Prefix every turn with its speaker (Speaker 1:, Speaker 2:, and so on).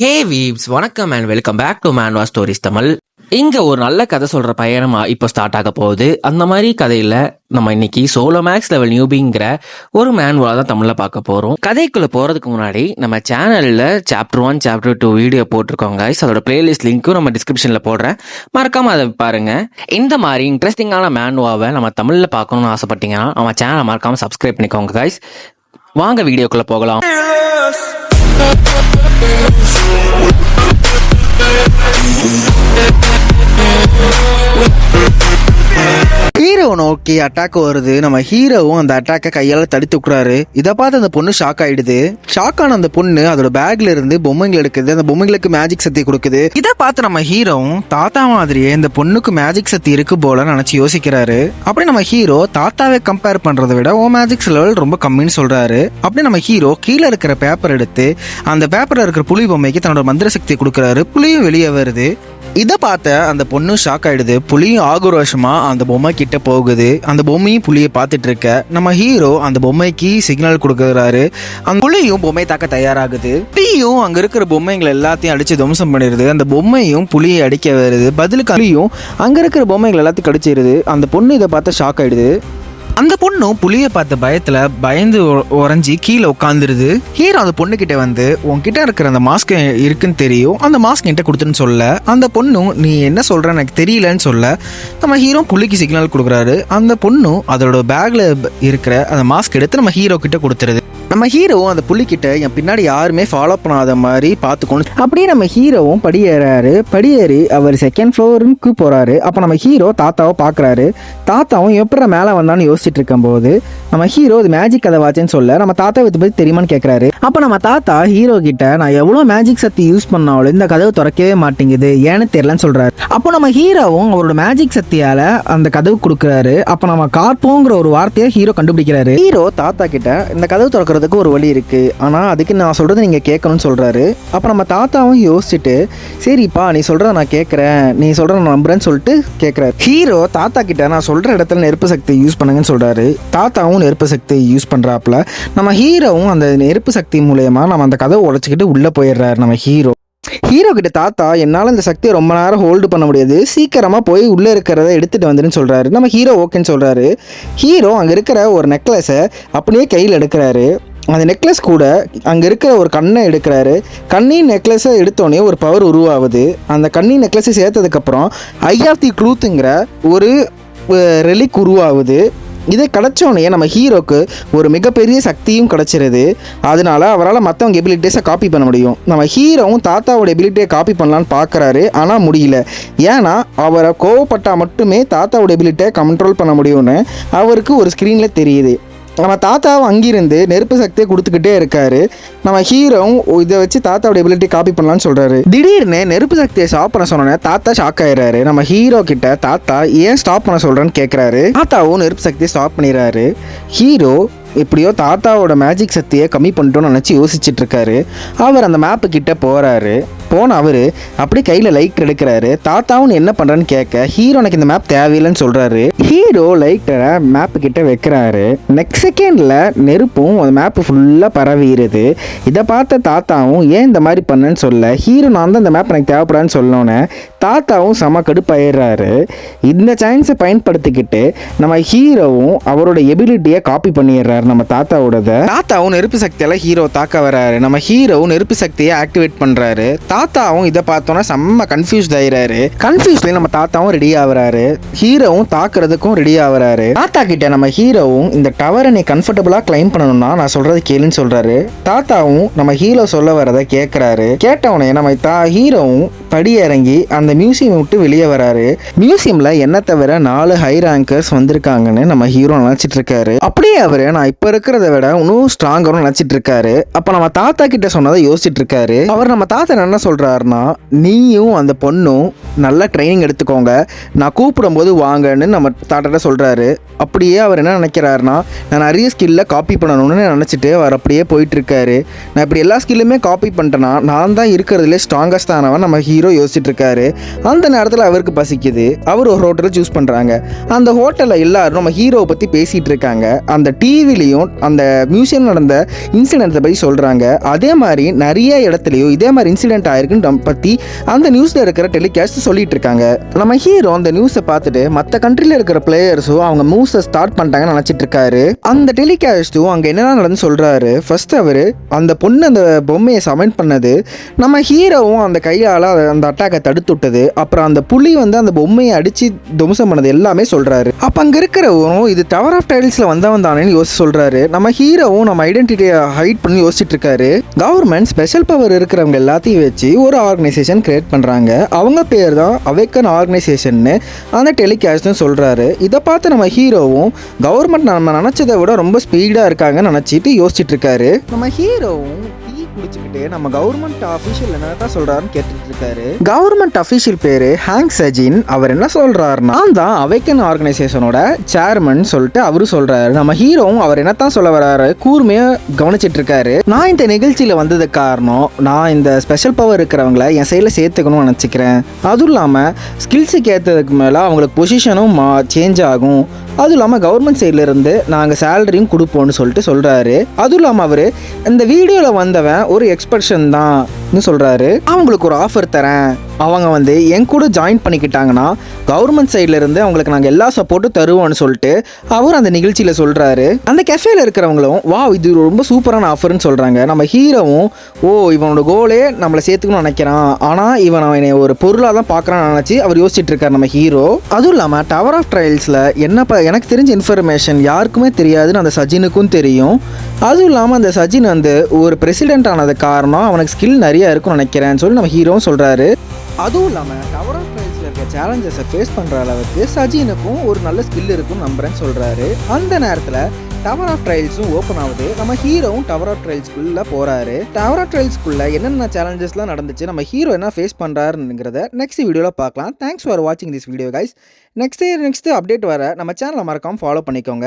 Speaker 1: ஹே peeps, வணக்கம் and welcome back to Manva stories Tamil. இங்க ஒரு நல்ல கதை சொல்ற பயணமா இப்போ ஸ்டார்ட் ஆக போகுது. அந்த மாதிரி கதையில நம்ம இன்னைக்கு சோலோ மேக்ஸ் லெவல் நியூபிங்கிற ஒரு மேன்வா தான் தமிழ்ல பார்க்க போறோம். கதைக்குள்ள போறதுக்கு முன்னாடி நம்ம சேனல்ல சாப்டர் 1 சாப்டர் 2 வீடியோ போட்டிருக்கோங்க. அதோட பிளேலிஸ்ட் லிங்க்கும் நம்ம டிஸ்கிரிப்ஷன்ல போடுறேன், மறக்காம அதை பாருங்க. இந்த மாதிரி இன்ட்ரெஸ்டிங்கான மேன்வாவை நம்ம தமிழ்ல பார்க்கணும்னு ஆசைப்பட்டீங்கன்னா நம்ம சேனலை மறக்காம சப்ஸ்கிரைப் பண்ணிக்கோங்க கைஸ். வாங்க வீடியோக்குள்ள போகலாம்.
Speaker 2: ஹீரோ நோக்கி அட்டாக் வருது. நம்ம ஹீரோவும் அந்த அட்டாக்கை கையால தடுத்து விட்டுறாரு. இதை பார்த்து அந்த பொண்ணு ஷாக் ஆயிடுது. ஷாக்கான அந்த பொண்ணு அதோட பேக்ல இருந்து பொம்மைகள் எடுக்குது. அந்த பொம்மைகளுக்கு மேஜிக் சக்தி கொடுக்குது. இதை பார்த்து நம்ம ஹீரோவும் தாத்தா மாதிரியே இந்த பொண்ணுக்கு மேஜிக் சக்தி இருக்கு போல நினைச்சு யோசிக்கிறாரு. அப்படி நம்ம ஹீரோ தாத்தாவை கம்பேர் பண்றதை விட ஓ மேஜிக் லெவல் ரொம்ப கம்மின்னு சொல்றாரு. அப்படி நம்ம ஹீரோ கீழே இருக்கிற பேப்பர் எடுத்து அந்த பேப்பர்ல இருக்கிற புலி பொம்மைக்கு தன்னோட மந்திர சக்தி கொடுக்குறாரு. புலியும் வெளியே வருது. இதை பார்த்த அந்த பொண்ணு ஷாக் ஆயிடுது. புலியும் ஆக்ரோஷமா அந்த பொம்மை கிட்ட போகுது. அந்த பொம்மையும் புலியை பார்த்துட்டு இருக்க நம்ம ஹீரோ அந்த பொம்மைக்கு சிக்னல் கொடுக்குறாரு. அந்த புலியும் பொம்மை தாக்க தயாராகுது. புலியும் அங்க இருக்கிற பொம்மைகள் எல்லாத்தையும் அடிச்சு துவம்சம் பண்ணிடுது. அந்த பொம்மையும் புலியை அடிக்க வருது. பதிலுக்கு புலியும் அங்க இருக்கிற பொம்மைகள் எல்லாத்தையும் கடிச்சிருது. அந்த பொண்ணு இதை பார்த்து ஷாக் ஆயிடுது. அந்த பொண்ணும் புளியை பார்த்த பயத்துல பயந்து உறைஞ்சி கீழே உட்காந்துருது. ஹீரோ அந்த பொண்ணு கிட்ட வந்து உன்கிட்ட இருக்கிற அந்த மாஸ்க் இருக்குன்னு தெரியும், அந்த மாஸ்க் என்கிட்ட கொடுத்துன்னு சொல்ல அந்த பொண்ணும் நீ என்ன சொல்ற எனக்கு தெரியலன்னு சொல்ல நம்ம ஹீரோ புலிக்கு சிக்னல் கொடுக்குறாரு. அந்த பொண்ணும் அதோட பேக்ல இருக்கிற அந்த மாஸ்க் எடுத்து நம்ம ஹீரோ கிட்ட கொடுத்துருது. நம்ம ஹீரோவும் அந்த புலிக்கிட்ட என் பின்னாடி யாருமே ஃபாலோ பண்ணாத மாதிரி பார்த்துக்கணும். அப்படியே நம்ம ஹீரோவும் படியேறாரு. படியேறி அவர் செகண்ட் ஃப்ளோருக்கு போறாரு. அப்போ நம்ம ஹீரோ தாத்தாவை பார்க்குறாரு. தாத்தாவும் எப்படி மேலே வந்தான்னு யோசிச்சுட்டு இருக்கும் போது நம்ம ஹீரோ இது மேஜிக் கதை வாச்சேன்னு சொல்ல நம்ம தாத்தாவை இதை பற்றி தெரியுமான்னு கேட்குறாரு. அப்போ நம்ம தாத்தா ஹீரோ கிட்ட நான் எவ்வளோ மேஜிக் சக்தி யூஸ் பண்ணாலும் இந்த கதவு திறக்கவே மாட்டேங்குது, ஏன்னு தெரியலன்னு சொல்றாரு. அப்போ நம்ம ஹீரோவும் அவரோட மேஜிக் சக்தியால அந்த கதவு கொடுக்குறாரு. அப்போ நம்ம கார்போங்கிற ஒரு வார்த்தையை ஹீரோ கண்டுபிடிக்கிறாரு. ஹீரோ தாத்தா கிட்ட இந்த கதவு திறக்கிறது ஒரு வழி இருக்கு, ஆனா அதுக்கு நான் சொல்றது நீங்க கேட்கணும்னு சொல்றாரு. அப்ப நம்ம தாத்தாவும் யோசிச்சுட்டு சரிப்பா நீ சொல்றத நான் கேட்கறேன், நீ சொல்ற நான் நம்புறேன்னு சொல்லிட்டு கேட்கிறாரு. ஹீரோ தாத்தா கிட்ட நான் சொல்ற இடத்துல நெருப்பு சக்தி யூஸ் பண்ணுங்கன்னு சொல்றாரு. தாத்தாவும் நெருப்பு சக்தி யூஸ் பண்றாப்புல. நம்ம ஹீரோவும் அந்த நெருப்பு சக்தி மூலயமா நம்ம அந்த கதவை உடைச்சிக்கிட்டு உள்ள போயிடுறாரு. நம்ம ஹீரோ கிட்ட தாத்தா என்னால் இந்த சக்தியை ரொம்ப நேரம் ஹோல்டு பண்ண முடியாது, சீக்கிரமாக போய் உள்ளே இருக்கிறத எடுத்துகிட்டு வந்துன்னு சொல்கிறாரு. நம்ம ஹீரோ ஓகேன்னு சொல்கிறாரு. ஹீரோ அங்கே இருக்கிற ஒரு நெக்லஸை அப்படியே கையில் எடுக்கிறாரு. அந்த நெக்லஸ் கூட அங்கே இருக்கிற ஒரு கண்ணை எடுக்கிறாரு. கண்ணின் நெக்லஸை எடுத்தோடனே ஒரு பவர் உருவாகுது. அந்த கண்ணின் நெக்லஸை சேர்த்ததுக்கப்புறம் ஐ ஆஃப் தி ட்ரூத்துங்கிற ஒரு ரெலிக் உருவாகுது. இதை கிடச்சோடனே நம்ம ஹீரோக்கு ஒரு மிகப்பெரிய சக்தியும் கிடச்சிருது. அதனால அவரால் மற்றவங்க எபிலிட்டிஸை காப்பி பண்ண முடியும். நம்ம ஹீரோவும் தாத்தாவோட எபிலிட்டியை காப்பி பண்ணலான்னு பார்க்குறாரு, ஆனால் முடியல. ஏன்னா அவரை கோவப்பட்டால் மட்டுமே தாத்தாவோட எபிலிட்டியை கண்ட்ரோல் பண்ண முடியும்னு அவருக்கு ஒரு ஸ்க்ரீனில் தெரியுது. நம்ம தாத்தாவும் அங்கிருந்து நெருப்பு சக்தியை கொடுத்துக்கிட்டே இருக்காரு. நம்ம ஹீரோவும் இதை வச்சு தாத்தாவோட எபிலிட்டி காப்பி பண்ணலான்னு சொல்றாரு. திடீர்னு நெருப்பு சக்தியை ஸ்டாப் பண்ண சொன்னோன்னே தாத்தா ஷாக் ஆயிடுறாரு. நம்ம ஹீரோ கிட்ட தாத்தா ஏன் ஸ்டாப் பண்ண சொல்றேன்னு கேட்குறாரு. தாத்தாவும் நெருப்பு சக்தியை ஸ்டாப் பண்ணிடுறாரு. ஹீரோ எப்படியோ தாத்தாவோட மேஜிக் சக்தியை கம்மி பண்ணிட்டோன்னு நினச்சி யோசிச்சுட்டு இருக்காரு. அவர் அந்த மேப்பு கிட்ட போறாரு. போன அவர் அப்படியே கையில் லைட் எடுக்கிறாரு. தாத்தாவும் என்ன பண்ணுறான்னு கேட்க ஹீரோ எனக்கு இந்த மேப் தேவையில்லைன்னு சொல்கிறாரு. ஹீரோ லைட்டரை மேப்பு கிட்ட வைக்கிறாரு. நெக்ஸ்ட் செகண்டில் நெருப்பும் அந்த மேப்பு ஃபுல்லாக பரவிடுது. இதை பார்த்த தாத்தாவும் ஏன் இந்த மாதிரி பண்ணேன்னு சொல்ல ஹீரோ நான் தான் இந்த மேப் எனக்கு தேவைப்படான்னு சொல்லணுன்னு தாத்தாவும் செம கடுப்பாயிடுறாரு. இந்த சான்ஸை பயன்படுத்திக்கிட்டு நம்ம ஹீரோவும் அவரோட எபிலிட்டியை காப்பி பண்ணிடுறாரு. நம்ம தாத்தாவும் நெருப்பு சக்தியால ஹீரோ தாக்க வராரு. நம்ம ஹீரோவும் நெருப்பு சக்தியை ஆக்டிவேட் பண்றாரு. தாத்தாவும் இதை பார்த்தோன்னா செம்ம கன்ஃபியூஸ்ட் ஆயிடுறாரு. கன்ஃபியூஸ்ல நம்ம தாத்தாவும் ரெடி ஆகுறாரு. ஹீரோவும் தாக்குறதுக்கும் ரெடி ஆகுறாரு. தாத்தா கிட்ட நம்ம ஹீரோவும் இந்த டவரை நீ கம்ஃபர்டபுளா கிளைம் பண்ணணும்னா நான் சொல்றது கேளுன்னு சொல்றாரு. தாத்தாவும் நம்ம ஹீரோ சொல்ல வரதை கேட்கிறாரு. கேட்டவுடனே நம்ம ஹீரோவும் படி இறங்கி அந்த மியூசியம் விட்டு வெளியே வராரு. மியூசியம்ல என்ன தவிர 4 ஹை ரேங்கர்ஸ் வந்திருக்காங்கன்னு நம்ம ஹீரோ நினைச்சிட்டு இருக்காரு. அப்படியே அவரு நான் இப்ப இருக்கிறத விட இன்னும் ஸ்ட்ராங்கரும் நினைச்சிட்டு இருக்காரு. அப்ப நம்ம தாத்தா கிட்ட சொன்னதை யோசிச்சுட்டு இருக்காரு. அவர் நம்ம தாத்தா என்ன சொல்றாருன்னா நீயும் அந்த பொண்ணும் நல்ல ட்ரைனிங் எடுத்துக்கோங்க, நான் கூப்பிடும் போது வாங்கன்னு நம்ம தாத்தாட்ட சொல்றாரு. அப்படியே அவர் என்ன நினைக்கிறாருன்னா நான் நிறைய ஸ்கில்ல காப்பி பண்ணணும்னு நினைச்சிட்டு அவர் அப்படியே போயிட்டு இருக்காரு. நான் இப்படி எல்லா ஸ்கில்லுமே காப்பி பண்ணிட்டேன்னா நான் தான் இருக்கிறதுலே ஸ்ட்ராங்கஸ்ட் ஆனவன் நம்ம ஹீரோ யோசிச்சுட்டு இருக்காரு. அந்த நேரத்தில் அவருக்கு பசிக்குது. அவர் ஒரு ஹோட்டலை சூஸ் பண்றாங்க. அந்த ஹோட்டலில் எல்லாரும் நம்ம ஹீரோவை பத்தி பேசிட்டு இருக்காங்க. அந்த டிவிலையும் அந்த மியூசியம் நடந்த இன்சிடென்ட்டை பற்றி சொல்கிறாங்க. அதே மாதிரி நிறைய இடத்துலையும் இதே மாதிரி இன்சிடென்ட் ஆயிருக்குன்னு பற்றி அந்த நியூஸில் இருக்கிற டெலிகாஸ்ட் சொல்லிட்டு இருக்காங்க. நம்ம ஹீரோ அந்த நியூஸை பார்த்துட்டு மற்ற கண்ட்ரியில் இருக்கிற பிளேயர்ஸும் அவங்க மூவ்ஸை ஸ்டார்ட் பண்ணிட்டாங்கன்னு நினச்சிட்டு இருக்காரு. அந்த டெலிகாஸ்ட்டும் அங்கே என்னென்ன நடந்து சொல்கிறாரு. ஃபர்ஸ்ட் அவர் அந்த பொண்ணு அந்த பொம்மையை சமெண்ட் பண்ணது, நம்ம ஹீரோவும் அந்த கையால் அந்த அட்டாக்கை தடுத்து விட்டது, அப்புறம் அந்த புலி வந்து அந்த பொம்மையை அடித்து துவம்சம் பண்ணது எல்லாமே சொல்கிறாரு. அப்போ அங்கே இருக்கிறவரும் இது டவர் ஆஃப் டைல்ஸில் வந்தவன் தானேன்னு யோசிச்சு சொல்கிறாரு. நம்ம ஹீரோவும் நம்ம ஐடென்டிட்டியை ஹைட் பண்ணி யோசிச்சுட்டு இருக்காரு. கவர்மெண்ட் ஸ்பெஷல் பவர் இருக்கிறவங்க எல்லாத்தையும் வச்சு ஒரு ஆர்கனைசேஷன் கிரியேட் பண்ணுறாங்க. அவங்க பேர் தான் அவேக்கன் ஆர்கனைசேஷன்னு அந்த டெலிகாஸ்ட்னு சொல்கிறாரு. இதை பார்த்து நம்ம ஹீரோவும் கவர்மெண்ட் நம்ம நினச்சதை விட ரொம்ப ஸ்பீடாக இருக்காங்கன்னு நினச்சிட்டு யோசிச்சுட்டு இருக்காரு. நம்ம ஹீரோவும் குடிச்சுக்கிட்டு நம்ம கவர்மெண்ட் அஃபீஷியல் என்ன சொல்றாருன்னு கேட்டுட்டு இருக்காரு. கவர்மெண்ட் அஃபீஷியல் பேரு ஹாங்க் சஜின். அவர் என்ன சொல்றாருன்னா, நான் தான் அவேக்கன் ஆர்கனைசேஷனோட சேர்மன் சொல்லிட்டு அவரு சொல்றாரு. நம்ம ஹீரோவும் அவர் என்னத்தான் சொல்ல வர்றாரு கூர்மையா கவனிச்சிட்டு இருக்காரு. நான் இந்த நிகழ்ச்சியில வந்தது காரணம், நான் இந்த ஸ்பெஷல் பவர் இருக்கிறவங்கள என் சைடில் சேர்த்துக்கணும்னு நினச்சிக்கிறேன். அதுவும் இல்லாமல் ஸ்கில்ஸுக்கு ஏற்றதுக்கு மேலே அவங்களுக்கு பொசிஷனும் சேஞ்ச் ஆகும். அதுவும் இல்லாமல் கவர்மெண்ட் சைடில் இருந்து நாங்கள் சேலரியும் கொடுப்போம்னு சொல்லிட்டு சொல்கிறாரு. அதுவும் இல்லாமல் அவர் இந்த வீடியோவில் வந்தவன் ஒரு எக்ஸ்பர்ஷன் தான் சொல்கிறாரு. அவங்களுக்கு ஒரு ஆஃபர் தரேன், அவங்க வந்து என் கூட ஜாயின் பண்ணிக்கிட்டாங்கன்னா கவர்மெண்ட் சைடில் இருந்து அவங்களுக்கு நாங்கள் எல்லா சப்போர்ட்டும் தருவோம்னு சொல்லிட்டு அவர் அந்த நிகழ்ச்சியில் சொல்கிறாரு. அந்த கெஃபேல இருக்கிறவங்களும் வா இது ரொம்ப சூப்பரான ஆஃபர்னு சொல்கிறாங்க. நம்ம ஹீரோவும் இவனோட கோலே நம்மளை சேர்த்துக்கணும்னு நினைக்கிறான், ஆனால் இவன் அவனை ஒரு பொருளாக தான் பார்க்குறான்னு நினச்சி அவர் யோசிச்சுட்டு இருக்கார் நம்ம ஹீரோ. அதுவும் இல்லாமல் டவர் ஆஃப் ட்ரையல்ஸில் எனக்கு தெரிஞ்ச இன்ஃபர்மேஷன் யாருக்குமே தெரியாதுன்னு அந்த சஜினுக்கும் தெரியும். அதுவும் இல்லாமல் அந்த சஜின் வந்து ஒரு பிரசிடென்ட் ஆனது காரணம் அவனுக்கு ஸ்கில் நிறையா இருக்கும்னு நினைக்கிறேன்னு சொல்லி நம்ம ஹீரோவும் சொல்கிறாரு. அதுவும் இல்லாமல் டவர் ஆஃப் ட்ரையல்ஸில் இருக்க சேலஞ்சஸை ஃபேஸ் பண்ணுற அளவுக்கு சஜினுக்கும் ஒரு நல்ல ஸ்கில் இருக்குன்னு நம்புறேன்னு சொல்கிறாரு. அந்த நேரத்தில் டவர் ஆஃப் ட்ரையல்ஸும் ஓப்பன் ஆகுது. நம்ம ஹீரோவும் டவர் ஆஃப் ட்ரையல்ஸ்குள்ளே போகிறாரு. டவர் ஆஃப் ட்ரையல்ஸ்குள்ளே என்னென்ன சேலஞ்சஸ்லாம் நடந்துச்சு, நம்ம ஹீரோ என்ன ஃபேஸ் பண்ணுறாருங்கிறத நெக்ஸ்ட் வீடியோவில் பார்க்கலாம். தேங்க்ஸ் ஃபார் வாட்சிங் this video guys. Next update வர நம்ம சேனலை மறக்காமல் ஃபாலோ பண்ணிக்கோங்க.